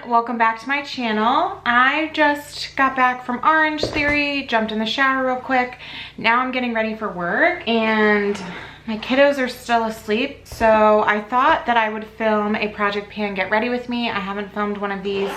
welcome back to my channel. I just got back from Orange Theory, jumped in the shower real quick. Now I'm getting ready for work and my kiddos are still asleep. So I thought that I would film a Project Pan Get Ready With Me. I haven't filmed one of these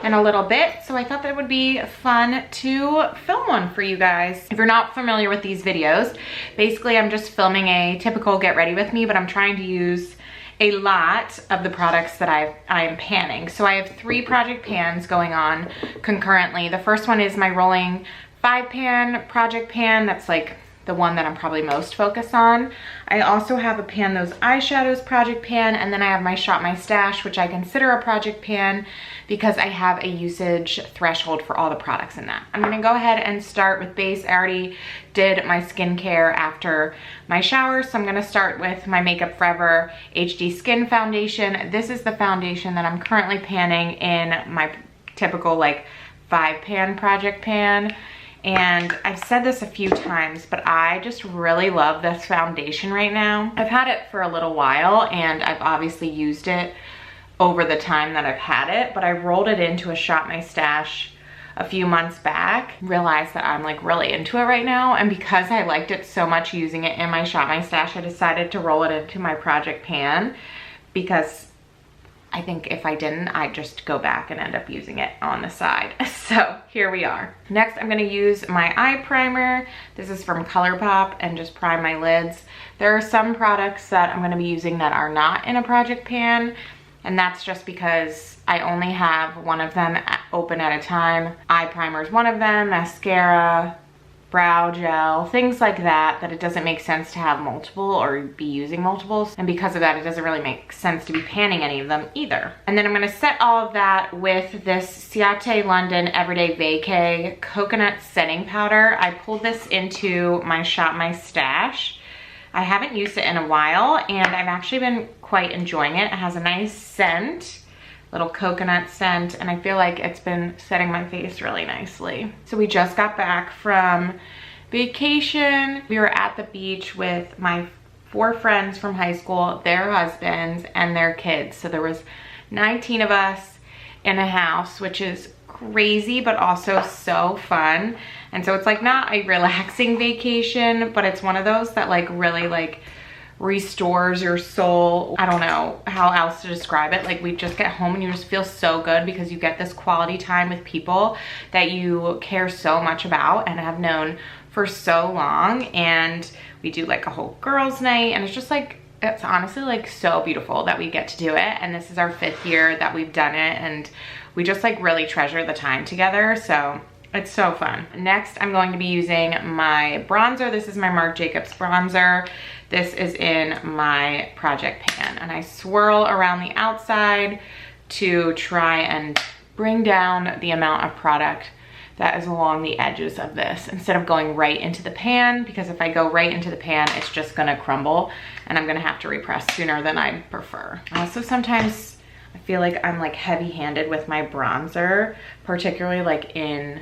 in a little bit, so I thought that would be fun to film one for you guys. If you're not familiar with these videos, basically I'm just filming a typical Get Ready With Me, but I'm trying to use a lot of the products that I am panning. So I have 3 project pans going on concurrently. The first one is my rolling 5-pan project pan. That's like the one that I'm probably most focused on. I also have a Pan Those Eyeshadows project pan, and then I have my Shop My Stash, which I consider a project pan because I have a usage threshold for all the products in that. I'm gonna go ahead and start with base. I already did my skincare after my shower, so I'm gonna start with my Makeup Forever HD Skin Foundation. This is the foundation that I'm currently panning in my typical like 5-pan project pan. And I've said this a few times, but I just really love this foundation right now. I've had it for a little while and I've obviously used it over the time that I've had it, but I rolled it into a Shop My Stash a few months back, realized that I'm like really into it right now. And because I liked it so much using it in my Shop My Stash, I decided to roll it into my project pan because I think if I didn't, I'd just go back and end up using it on the side. So here we are. Next, I'm gonna use my eye primer. This is from ColourPop, and just prime my lids. There are some products that I'm gonna be using that are not in a project pan, and that's just because I only have one of them open at a time. Eye primer is one of them, mascara, brow gel, things like that, that it doesn't make sense to have multiple or be using multiples. And because of that, it doesn't really make sense to be panning any of them either. And then I'm gonna set all of that with this Ciate London Everyday Vacay Coconut Setting Powder. I pulled this into my Shop My Stash. I haven't used it in a while and I've actually been quite enjoying it. It has a nice scent, little coconut scent, and I feel like it's been setting my face really nicely. So we just got back from vacation. We were at the beach with my 4 friends from high school, their husbands, and their kids. So there was 19 of us in a house, which is crazy, but also so fun. And so it's like not a relaxing vacation, but it's one of those that like really like restores your soul. I don't know how else to describe it. Like we just get home and you just feel so good because you get this quality time with people that you care so much about and have known for so long. And we do like a whole girls' night, and it's just like, it's honestly like so beautiful that we get to do it. And this is our 5th year that we've done it, and we just like really treasure the time together. So it's so fun. Next, I'm going to be using my bronzer. This is my Marc Jacobs bronzer. This is in my project pan, and I swirl around the outside to try and bring down the amount of product that is along the edges of this instead of going right into the pan, because if I go right into the pan, it's just gonna crumble and I'm gonna have to repress sooner than I prefer. Also, sometimes I feel like I'm like heavy-handed with my bronzer, particularly like in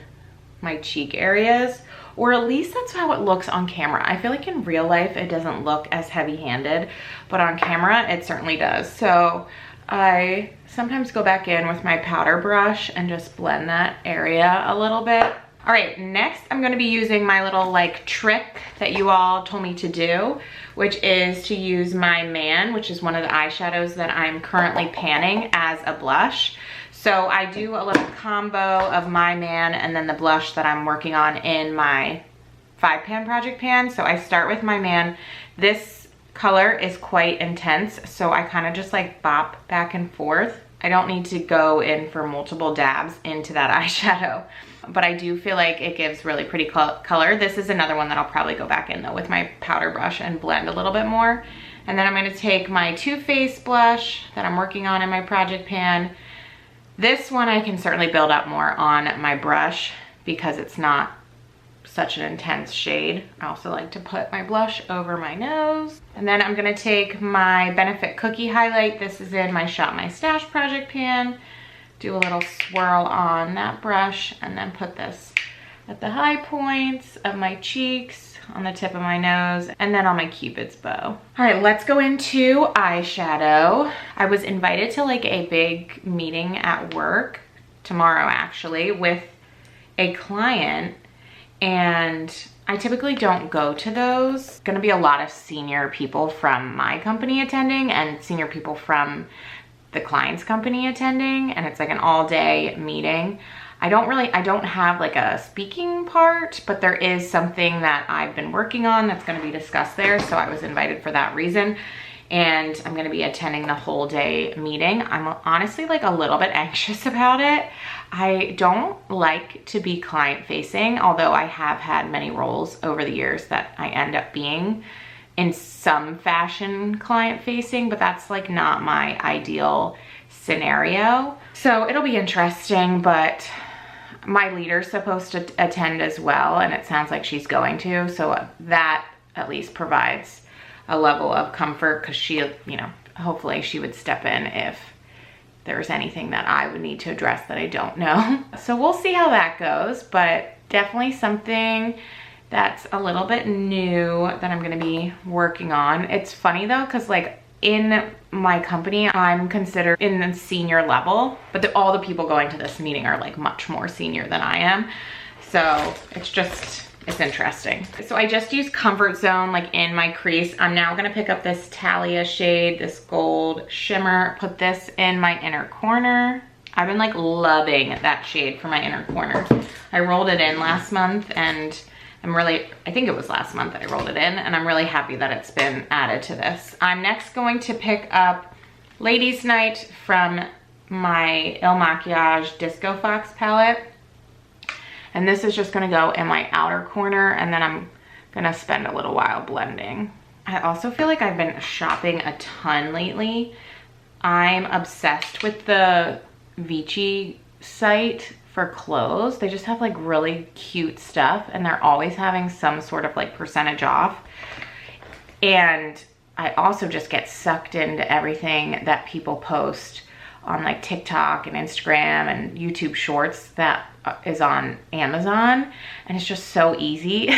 my cheek areas, or at least that's how it looks on camera. I feel like in real life it doesn't look as heavy-handed, but on camera it certainly does. So I sometimes go back in with my powder brush and just blend that area a little bit. All right, next I'm gonna be using my little like trick that you all told me to do, which is to use my Man, which is one of the eyeshadows that I'm currently panning, as a blush. So I do a little combo of my Man and then the blush that I'm working on in my 5-pan project pan. So I start with my Man. This color is quite intense, so I kind of just like bop back and forth. I don't need to go in for multiple dabs into that eyeshadow, but I do feel like it gives really pretty color. This is another one that I'll probably go back in though with my powder brush and blend a little bit more. And then I'm gonna take my Too Faced blush that I'm working on in my project pan. This one I can certainly build up more on my brush because it's not such an intense shade. I also like to put my blush over my nose. And then I'm gonna take my Benefit Cookie highlight. This is in my Shop My Stash project pan. Do a little swirl on that brush and then put this at the high points of my cheeks, on the tip of my nose, and then on my Cupid's bow. All right, let's go into eyeshadow. I was invited to like a big meeting at work tomorrow actually with a client, and I typically don't go to those. Gonna be a lot of senior people from my company attending and senior people from the client's company attending, and it's like an all-day meeting. I don't have like a speaking part, but there is something that I've been working on that's gonna be discussed there, so I was invited for that reason. And I'm gonna be attending the whole day meeting. I'm honestly like a little bit anxious about it. I don't like to be client facing, although I have had many roles over the years that I end up being in some fashion client facing, but that's like not my ideal scenario. So it'll be interesting, but my leader's supposed to attend as well, and it sounds like she's going to, so that at least provides a level of comfort, because she, you know, hopefully she would step in if there was anything that I would need to address that I don't know. So we'll see how that goes, but definitely something that's a little bit new that I'm gonna be working on. It's funny though, because like in my company, I'm considered in the senior level, but all the people going to this meeting are like much more senior than I am. So it's interesting. So I just used Comfort Zone like in my crease. I'm now gonna pick up this Talia shade, this gold shimmer, put this in my inner corner. I've been like loving that shade for my inner corner. I rolled it in last month, and I think it was last month that I rolled it in, and I'm really happy that it's been added to this. I'm next going to pick up Ladies Night from my Il Makiage Disco Fox palette. And this is just gonna go in my outer corner, and then I'm gonna spend a little while blending. I also feel like I've been shopping a ton lately. I'm obsessed with the Vici site for clothes. They just have like really cute stuff, and they're always having some sort of like percentage off. And I also just get sucked into everything that people post on like TikTok and Instagram and YouTube Shorts that is on Amazon, and it's just so easy.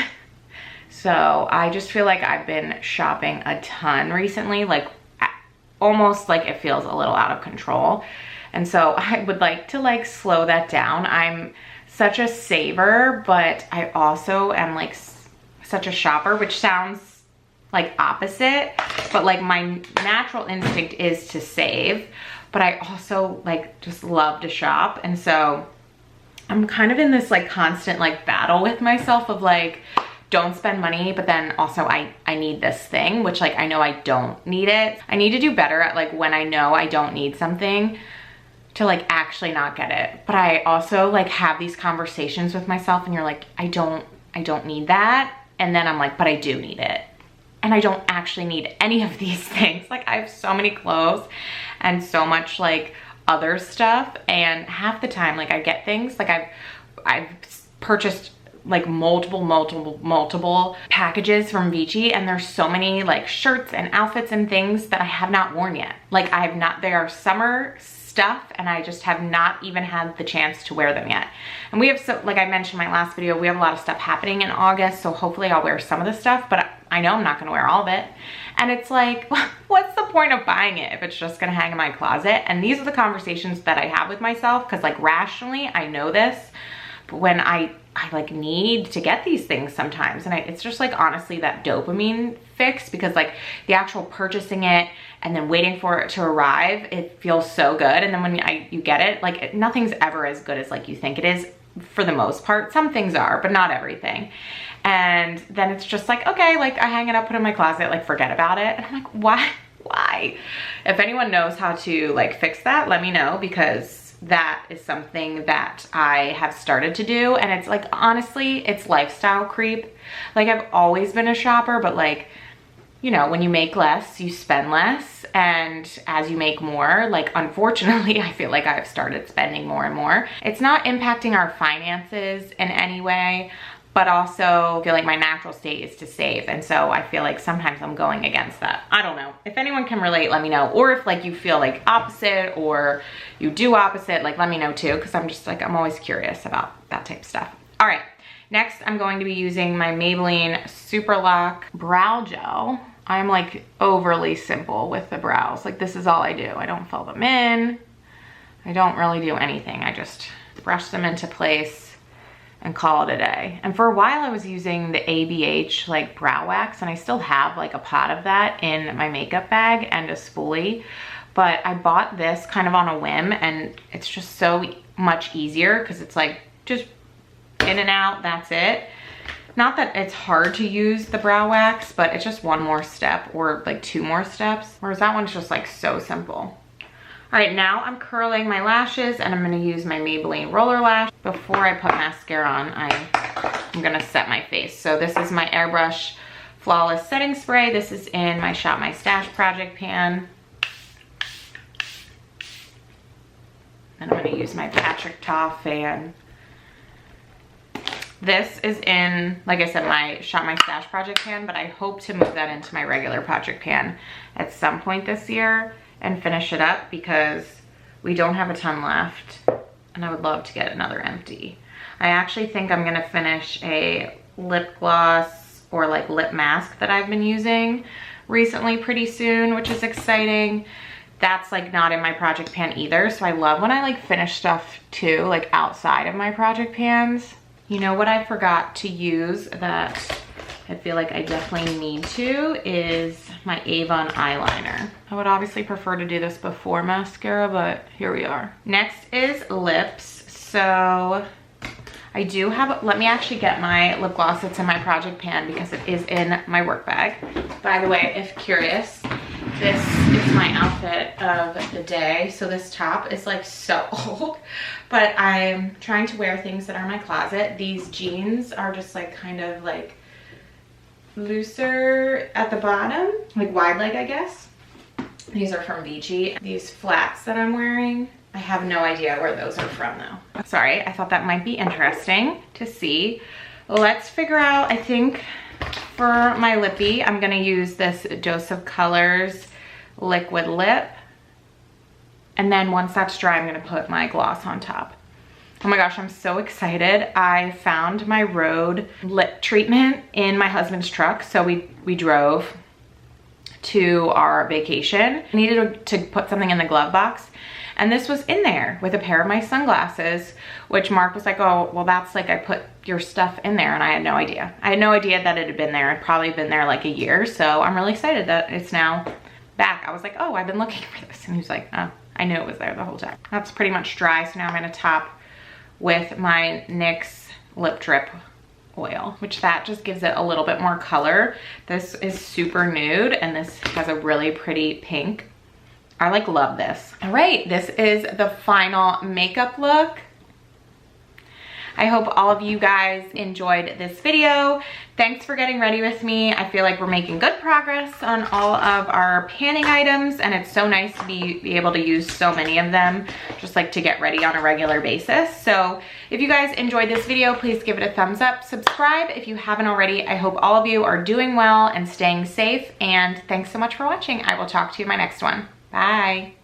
So I just feel like I've been shopping a ton recently, like almost like it feels a little out of control. And so I would like to like slow that down. I'm such a saver, but I also am like such a shopper, which sounds like opposite, but like my natural instinct is to save, but I also like just love to shop. And so I'm kind of in this like constant like battle with myself of like, don't spend money, but then also I need this thing, which like I know I don't need it. I need to do better at like when I know I don't need something to like actually not get it. But I also like have these conversations with myself, and you're like, I don't need that. And then I'm like, but I do need it. And I don't actually need any of these things. Like I have so many clothes and so much like other stuff, and half the time like I get things like I've purchased like multiple packages from Vici, and there's so many like shirts and outfits and things that I have not worn yet. Like they are summer stuff, and I just have not even had the chance to wear them yet. And we have, so like I mentioned in my last video, we have a lot of stuff happening in August, so hopefully I'll wear some of the stuff, but I know I'm not gonna wear all of it. And it's like, what's the point of buying it if it's just gonna hang in my closet? And these are the conversations that I have with myself, because like rationally I know this, but when I like need to get these things sometimes, and it's just like honestly that dopamine fix, because like the actual purchasing it and then waiting for it to arrive, it feels so good. And then when you get it, like nothing's ever as good as like you think it is for the most part. Some things are, but not everything. And then it's just like, okay, like I hang it up, put it in my closet, like forget about it. And I'm like, why? If anyone knows how to like fix that, let me know, because that is something that I have started to do. And it's like, honestly, it's lifestyle creep. Like I've always been a shopper, but like, you know, when you make less, you spend less. And as you make more, like unfortunately, I feel like I've started spending more and more. It's not impacting our finances in any way, but also I feel like my natural state is to save. And so I feel like sometimes I'm going against that. I don't know. If anyone can relate, let me know. Or if like you feel like opposite, or you do opposite, like let me know too, because I'm just like, I'm always curious about that type of stuff. All right, Next, I'm going to be using my Maybelline Super Lock Brow Gel. I'm like overly simple with the brows. Like this is all I do. I don't fill them in. I don't really do anything. I just brush them into place and call it a day. And for a while I was using the ABH like brow wax, and I still have like a pot of that in my makeup bag and a spoolie. But I bought this kind of on a whim, and it's just so much easier because it's like just in and out, that's it. Not that it's hard to use the brow wax, but it's just one more step or like 2 more steps. Whereas that one's just like so simple. All right, now I'm curling my lashes, and I'm gonna use my Maybelline Roller Lash. Before I put mascara on, I'm gonna set my face. So this is my Airbrush Flawless Setting Spray. This is in my Shop My Stash project pan. And I'm gonna use my Patrick Ta fan. This is in, like I said, my Shop My Stash project pan, but I hope to move that into my regular project pan at some point this year and finish it up because we don't have a ton left and I would love to get another empty. I actually think I'm gonna finish a lip gloss or like lip mask that I've been using recently pretty soon, which is exciting. That's like not in my project pan either. So I love when I like finish stuff too, like outside of my project pans. You know what I forgot to use that I feel like I definitely need to is my Avon eyeliner. I would obviously prefer to do this before mascara, but here we are. Next is lips. So I do have, let me actually get my lip gloss that's in my project pan because it is in my work bag. By the way, if curious, this is my outfit of the day. So this top is like so old, but I'm trying to wear things that are in my closet. These jeans are just like kind of like looser at the bottom, like wide leg, I guess. These are from Vici. These flats that I'm wearing, I have no idea where those are from though. Sorry, I thought that might be interesting to see. Let's figure out, I think for my lippy, I'm gonna use this Dose of Colors liquid lip. And then once that's dry, I'm gonna put my gloss on top. Oh my gosh, I'm so excited. I found my Rhode lip treatment in my husband's truck. So we drove to our vacation. I needed to put something in the glove box. And this was in there with a pair of my sunglasses, which Mark was like, oh, well, that's like I put your stuff in there. And I had no idea. I had no idea that it had been there. It'd probably been there like a year. So I'm really excited that it's now back. I was like, oh, I've been looking for this. And he was like, oh, I knew it was there the whole time. That's pretty much dry. So now I'm gonna top with my NYX Lip Drip oil, which that just gives it a little bit more color. This is super nude and this has a really pretty pink. I like love this. All right, this is the final makeup look. I hope all of you guys enjoyed this video. Thanks for getting ready with me. I feel like we're making good progress on all of our panning items, and it's so nice to be able to use so many of them, just like to get ready on a regular basis. So if you guys enjoyed this video, please give it a thumbs up. Subscribe if you haven't already. I hope all of you are doing well and staying safe, and thanks so much for watching. I will talk to you in my next one. Bye.